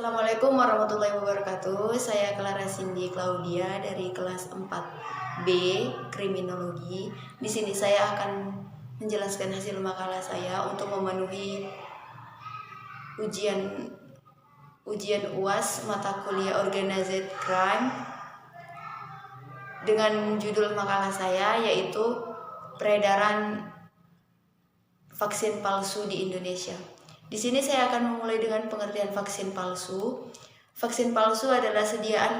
Assalamualaikum warahmatullahi wabarakatuh. Saya Clara Cindy Claudia dari kelas 4B Kriminologi. Di sini saya akan menjelaskan hasil makalah saya untuk memenuhi ujian UAS mata kuliah Organized Crime dengan judul makalah saya yaitu peredaran vaksin palsu di Indonesia. Di sini saya akan memulai dengan pengertian vaksin palsu. Vaksin palsu adalah sediaan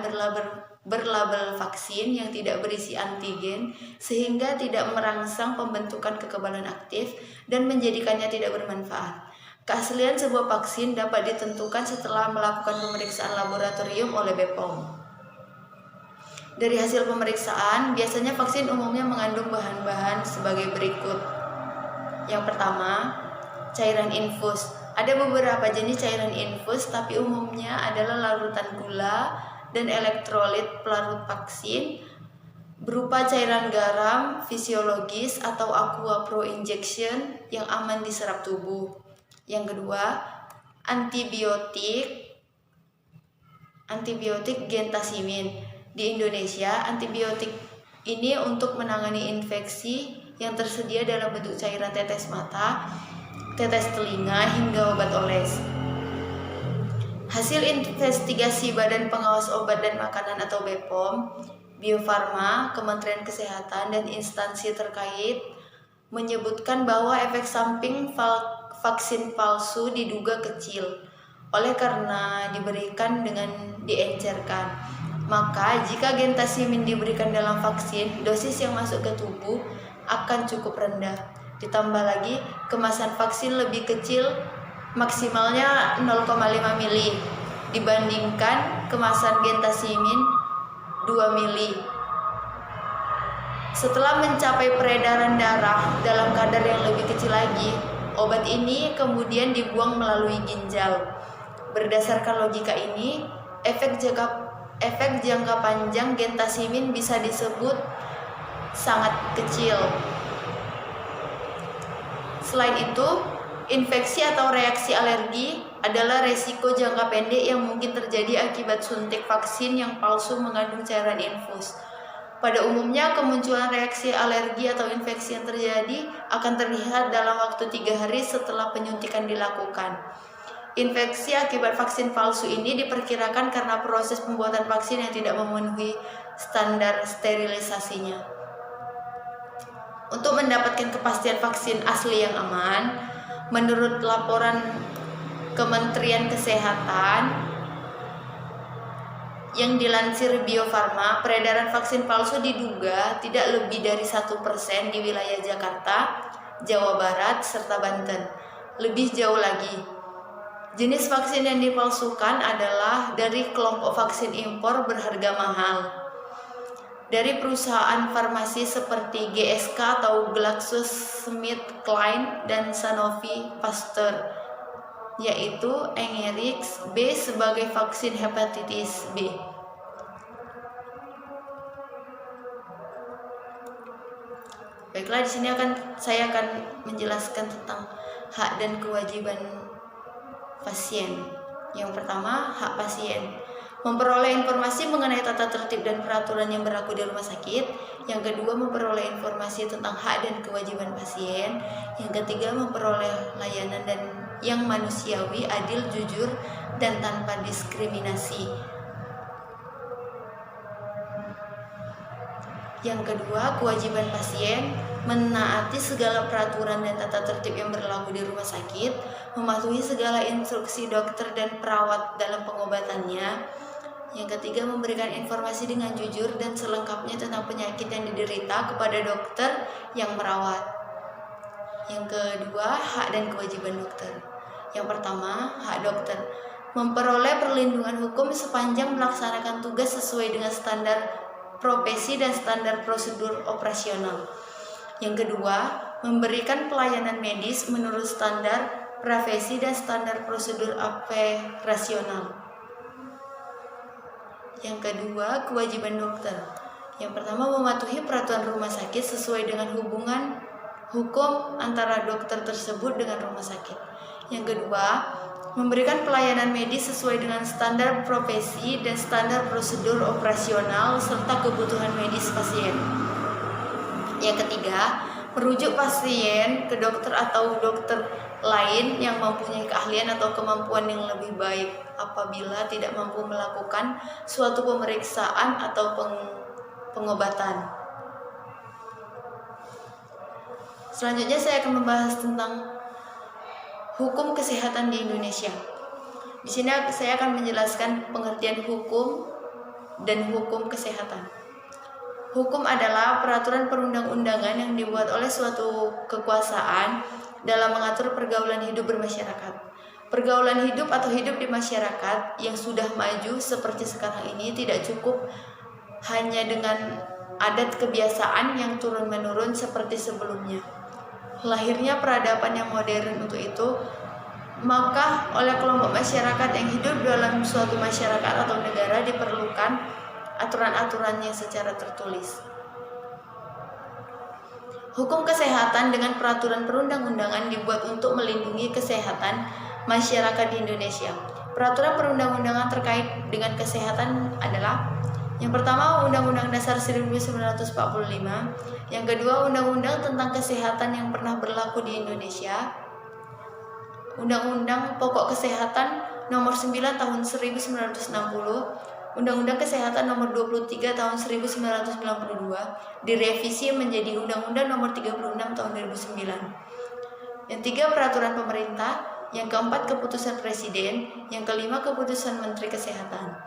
berlabel vaksin yang tidak berisi antigen sehingga tidak merangsang pembentukan kekebalan aktif dan menjadikannya tidak bermanfaat. Keaslian sebuah vaksin dapat ditentukan setelah melakukan pemeriksaan laboratorium oleh BPOM. Dari hasil pemeriksaan, biasanya vaksin umumnya mengandung bahan-bahan sebagai berikut. Yang pertama, cairan infus. Ada beberapa jenis cairan infus, tapi umumnya adalah larutan gula dan elektrolit pelarut vaksin berupa cairan garam fisiologis atau aqua pro injection yang aman diserap tubuh. Yang kedua, antibiotik gentasimin. Di Indonesia, antibiotik ini untuk menangani infeksi yang tersedia dalam bentuk cairan tetes mata, tetes telinga, hingga obat oles. Hasil investigasi Badan Pengawas Obat dan Makanan atau BPOM, Bio Farma, Kementerian Kesehatan, dan instansi terkait menyebutkan bahwa efek samping vaksin palsu diduga kecil oleh karena diberikan dengan diencerkan. Maka jika gentasimin diberikan dalam vaksin, dosis yang masuk ke tubuh akan cukup rendah. Ditambah lagi, kemasan vaksin lebih kecil, maksimalnya 0,5 mili dibandingkan kemasan gentasimin 2 mili. Setelah mencapai peredaran darah dalam kadar yang lebih kecil lagi, obat ini kemudian dibuang melalui ginjal. Berdasarkan logika ini, efek jangka panjang gentasimin bisa disebut sangat kecil. Selain itu, infeksi atau reaksi alergi adalah resiko jangka pendek yang mungkin terjadi akibat suntik vaksin yang palsu mengandung cairan infus. Pada umumnya, kemunculan reaksi alergi atau infeksi yang terjadi akan terlihat dalam waktu 3 hari setelah penyuntikan dilakukan. Infeksi akibat vaksin palsu ini diperkirakan karena proses pembuatan vaksin yang tidak memenuhi standar sterilisasinya. Untuk mendapatkan kepastian vaksin asli yang aman, menurut laporan Kementerian Kesehatan yang dilansir Bio Farma, peredaran vaksin palsu diduga tidak lebih dari 1% di wilayah Jakarta, Jawa Barat, serta Banten. Lebih jauh lagi, jenis vaksin yang dipalsukan adalah dari kelompok vaksin impor berharga mahal dari perusahaan farmasi seperti GSK atau GlaxoSmithKline dan Sanofi Pasteur, yaitu Engerix B sebagai vaksin hepatitis B. Baiklah, di sini saya akan menjelaskan tentang hak dan kewajiban pasien. Yang pertama, hak pasien memperoleh informasi mengenai tata tertib dan peraturan yang berlaku di rumah sakit. Yang kedua, memperoleh informasi tentang hak dan kewajiban pasien. Yang ketiga, memperoleh layanan yang manusiawi, adil, jujur, dan tanpa diskriminasi. Yang kedua, kewajiban pasien menaati segala peraturan dan tata tertib yang berlaku di rumah sakit, mematuhi segala instruksi dokter dan perawat dalam pengobatannya. Yang ketiga, memberikan informasi dengan jujur dan selengkapnya tentang penyakit yang diderita kepada dokter yang merawat. Yang kedua, hak dan kewajiban dokter. Yang pertama, hak dokter memperoleh perlindungan hukum sepanjang melaksanakan tugas sesuai dengan standar profesi dan standar prosedur operasional. Yang kedua, memberikan pelayanan medis menurut standar profesi dan standar prosedur operasional. Yang kedua, kewajiban dokter. Yang pertama, mematuhi peraturan rumah sakit sesuai dengan hubungan hukum antara dokter tersebut dengan rumah sakit. Yang kedua, memberikan pelayanan medis sesuai dengan standar profesi dan standar prosedur operasional serta kebutuhan medis pasien. Yang ketiga, merujuk pasien ke dokter atau dokter lain yang mempunyai keahlian atau kemampuan yang lebih baik apabila tidak mampu melakukan suatu pemeriksaan atau pengobatan. Selanjutnya saya akan membahas tentang hukum kesehatan di Indonesia. Di sini saya akan menjelaskan pengertian hukum dan hukum kesehatan. Hukum adalah peraturan perundang-undangan yang dibuat oleh suatu kekuasaan dalam mengatur pergaulan hidup bermasyarakat. Pergaulan hidup atau hidup di masyarakat yang sudah maju seperti sekarang ini tidak cukup hanya dengan adat kebiasaan yang turun-menurun seperti sebelumnya. Lahirnya peradaban yang modern untuk itu, maka oleh kelompok masyarakat yang hidup dalam suatu masyarakat atau negara diperlukan aturan-aturannya secara tertulis. Hukum kesehatan dengan peraturan perundang-undangan dibuat untuk melindungi kesehatan masyarakat di Indonesia. Peraturan perundang-undangan terkait dengan kesehatan adalah: yang pertama, Undang-Undang Dasar 1945. Yang kedua, Undang-Undang tentang Kesehatan yang pernah berlaku di Indonesia. Undang-Undang Pokok Kesehatan Nomor 9 Tahun 1960. Undang-Undang Kesehatan Nomor 23 Tahun 1992 direvisi menjadi Undang-Undang Nomor 36 Tahun 2009. Yang tiga, Peraturan Pemerintah. Yang keempat, Keputusan Presiden. Yang kelima, Keputusan Menteri Kesehatan.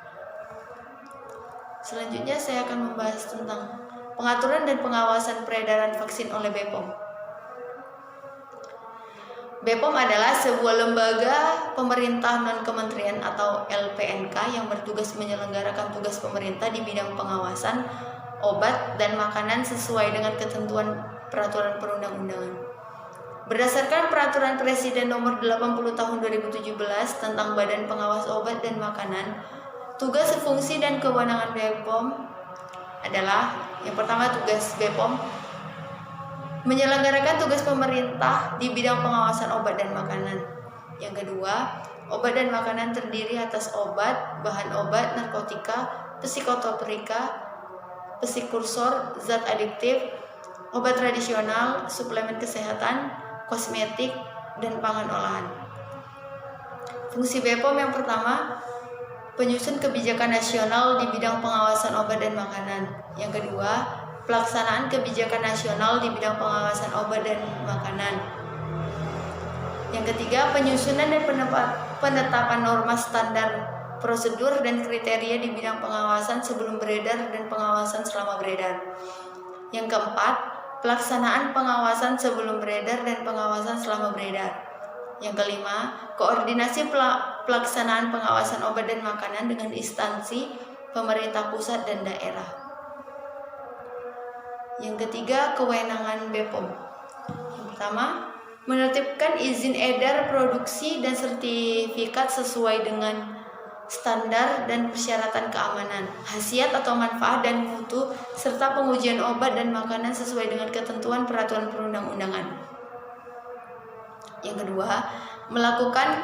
Selanjutnya saya akan membahas tentang pengaturan dan pengawasan peredaran vaksin oleh BPOM. BPOM adalah sebuah lembaga pemerintah non-kementerian atau LPNK yang bertugas menyelenggarakan tugas pemerintah di bidang pengawasan obat dan makanan sesuai dengan ketentuan peraturan perundang-undangan. Berdasarkan Peraturan Presiden Nomor 80 Tahun 2017 tentang Badan Pengawas Obat dan Makanan, tugas, fungsi, dan kewenangan BPOM adalah: yang pertama, tugas BPOM menyelenggarakan tugas pemerintah di bidang pengawasan obat dan makanan. Yang kedua, obat dan makanan terdiri atas obat, bahan obat, narkotika, psikotropika, psikursor, zat adiktif, obat tradisional, suplemen kesehatan, kosmetik, dan pangan olahan. Fungsi BPOM yang pertama, penyusun kebijakan nasional di bidang pengawasan obat dan makanan. Yang kedua, pelaksanaan kebijakan nasional di bidang pengawasan obat dan makanan. Yang ketiga, penyusunan dan penetapan norma standar, prosedur, dan kriteria di bidang pengawasan sebelum beredar dan pengawasan selama beredar. Yang keempat, pelaksanaan pengawasan sebelum beredar dan pengawasan selama beredar. Yang kelima, koordinasi pelaksanaan pengawasan obat dan makanan dengan instansi pemerintah pusat dan daerah. Yang ketiga, kewenangan BPOM. Yang pertama, menertibkan izin edar, produksi, dan sertifikat sesuai dengan standar dan persyaratan keamanan, khasiat atau manfaat dan mutu, serta pengujian obat dan makanan sesuai dengan ketentuan peraturan perundang-undangan. Yang kedua, melakukan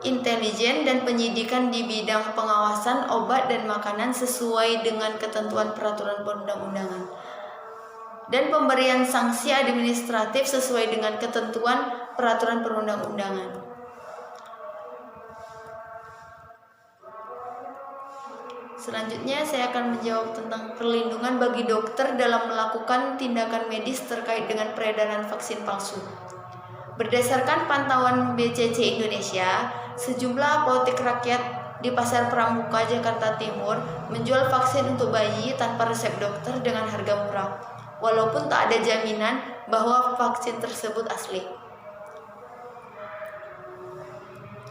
intelijen dan penyidikan di bidang pengawasan obat dan makanan sesuai dengan ketentuan peraturan perundang-undangan, dan pemberian sanksi administratif sesuai dengan ketentuan peraturan perundang-undangan. Selanjutnya saya akan menjawab tentang perlindungan bagi dokter dalam melakukan tindakan medis terkait dengan peredaran vaksin palsu. Berdasarkan pantauan BCC Indonesia, sejumlah apotek rakyat di Pasar Pramuka, Jakarta Timur menjual vaksin untuk bayi tanpa resep dokter dengan harga murah, walaupun tak ada jaminan bahwa vaksin tersebut asli.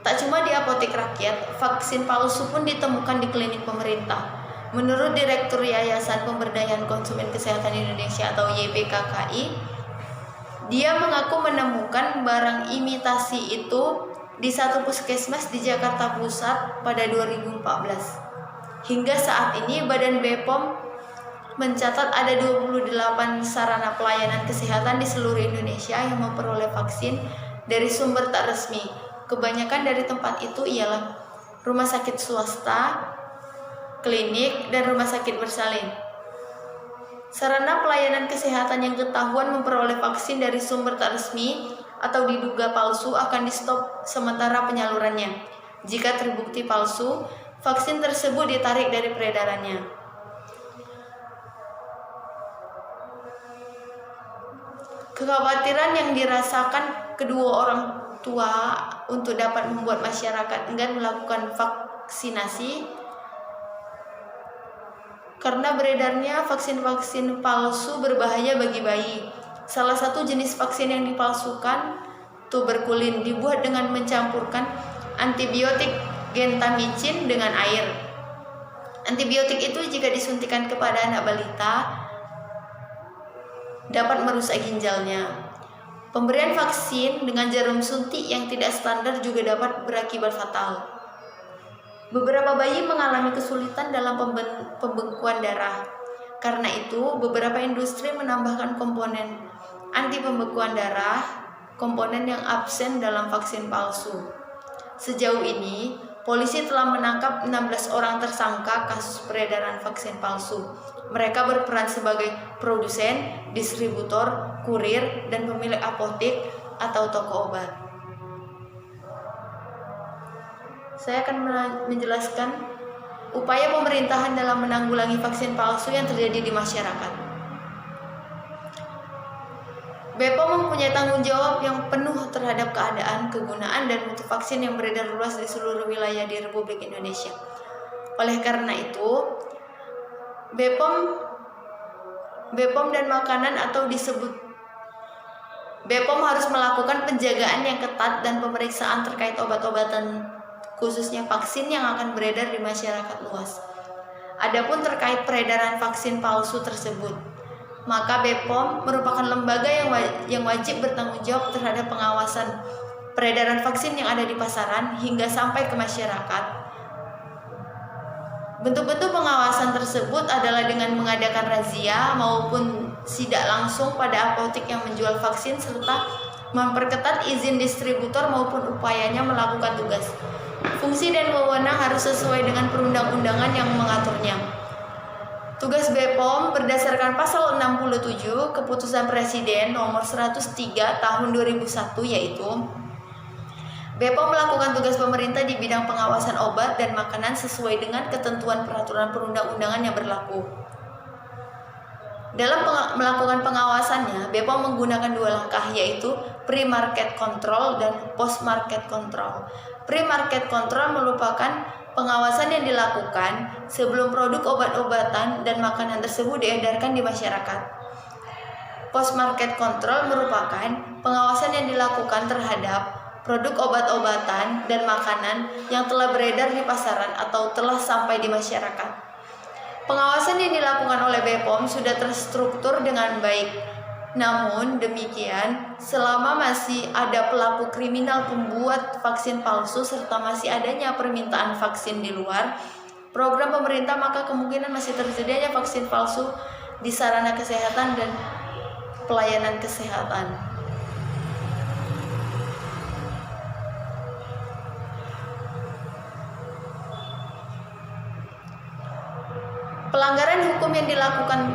Tak cuma di apotek rakyat, vaksin palsu pun ditemukan di klinik pemerintah. Menurut Direktur Yayasan Pemberdayaan Konsumen Kesehatan Indonesia atau YPKKI, dia mengaku menemukan barang imitasi itu di satu puskesmas di Jakarta Pusat pada 2014. Hingga saat ini, Badan BPOM mencatat ada 28 sarana pelayanan kesehatan di seluruh Indonesia yang memperoleh vaksin dari sumber tak resmi. Kebanyakan dari tempat itu ialah rumah sakit swasta, klinik, dan rumah sakit bersalin. Sarana pelayanan kesehatan yang ketahuan memperoleh vaksin dari sumber tak resmi atau diduga palsu akan di-stop sementara penyalurannya. Jika terbukti palsu, vaksin tersebut ditarik dari peredarannya. Kekhawatiran yang dirasakan kedua orang tua untuk dapat membuat masyarakat enggan melakukan vaksinasi karena beredarnya vaksin-vaksin palsu berbahaya bagi bayi. Salah satu jenis vaksin yang dipalsukan, tuberkulin, dibuat dengan mencampurkan antibiotik gentamicin dengan air. Antibiotik itu jika disuntikan kepada anak balita dapat merusak ginjalnya. Pemberian vaksin dengan jarum suntik yang tidak standar juga dapat berakibat fatal. Beberapa bayi mengalami kesulitan dalam pembekuan darah. Karena itu, beberapa industri menambahkan komponen anti pembekuan darah, komponen yang absen dalam vaksin palsu. Sejauh ini, polisi telah menangkap 16 orang tersangka kasus peredaran vaksin palsu. Mereka berperan sebagai produsen, distributor, kurir, dan pemilik apotek atau toko obat. Saya akan menjelaskan upaya pemerintahan dalam menanggulangi vaksin palsu yang terjadi di masyarakat. BPOM mempunyai tanggung jawab yang penuh terhadap keadaan, kegunaan, dan mutu vaksin yang beredar luas di seluruh wilayah di Republik Indonesia. Oleh karena itu, BPOM dan makanan atau disebut BPOM harus melakukan penjagaan yang ketat dan pemeriksaan terkait obat-obatan, khususnya vaksin yang akan beredar di masyarakat luas. Adapun terkait peredaran vaksin palsu tersebut, maka BPOM merupakan lembaga yang wajib bertanggung jawab terhadap pengawasan peredaran vaksin yang ada di pasaran hingga sampai ke masyarakat. Bentuk-bentuk pengawasan tersebut adalah dengan mengadakan razia maupun sidak langsung pada apotek yang menjual vaksin serta memperketat izin distributor maupun upayanya melakukan tugas. Fungsi dan wewenang harus sesuai dengan perundang-undangan yang mengaturnya. Tugas BPOM berdasarkan pasal 67 Keputusan Presiden nomor 103 tahun 2001 yaitu BPOM melakukan tugas pemerintah di bidang pengawasan obat dan makanan sesuai dengan ketentuan peraturan perundang-undangan yang berlaku. Dalam melakukan pengawasannya, BPOM menggunakan dua langkah yaitu pre-market control dan post-market control. Pre-market control merupakan pengawasan yang dilakukan sebelum produk obat-obatan dan makanan tersebut diedarkan di masyarakat. Post-market control merupakan pengawasan yang dilakukan terhadap produk obat-obatan dan makanan yang telah beredar di pasaran atau telah sampai di masyarakat. Pengawasan yang dilakukan oleh BPOM sudah terstruktur dengan baik. Namun demikian, selama masih ada pelaku kriminal pembuat vaksin palsu serta masih adanya permintaan vaksin di luar program pemerintah, maka kemungkinan masih terjadinya vaksin palsu di sarana kesehatan dan pelayanan kesehatan. Pelanggaran hukum yang dilakukan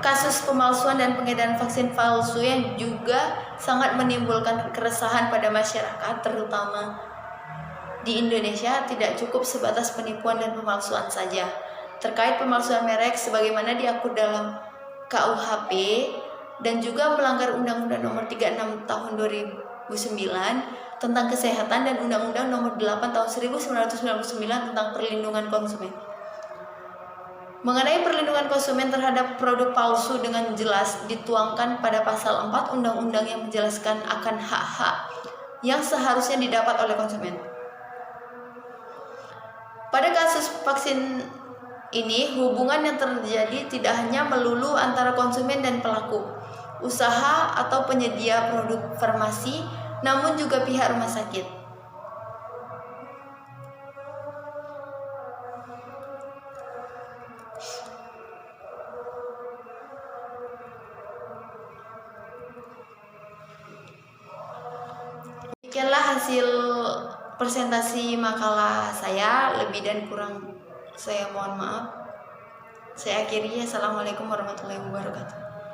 kasus pemalsuan dan pengedaran vaksin palsu yang juga sangat menimbulkan keresahan pada masyarakat, terutama di Indonesia, tidak cukup sebatas penipuan dan pemalsuan saja. Terkait pemalsuan merek sebagaimana diatur dalam KUHP dan juga melanggar Undang-Undang Nomor 36 Tahun 2009 tentang Kesehatan dan Undang-Undang Nomor 8 Tahun 1999 tentang Perlindungan Konsumen. Mengenai perlindungan konsumen terhadap produk palsu dengan jelas dituangkan pada pasal 4 Undang-Undang yang menjelaskan akan hak-hak yang seharusnya didapat oleh konsumen. Pada kasus vaksin ini, hubungan yang terjadi tidak hanya melulu antara konsumen dan pelaku usaha atau penyedia produk farmasi, namun juga pihak rumah sakit. Demikianlah itulah hasil presentasi makalah saya. Lebih dan kurang saya mohon maaf. Saya akhiri. Assalamualaikum warahmatullahi wabarakatuh.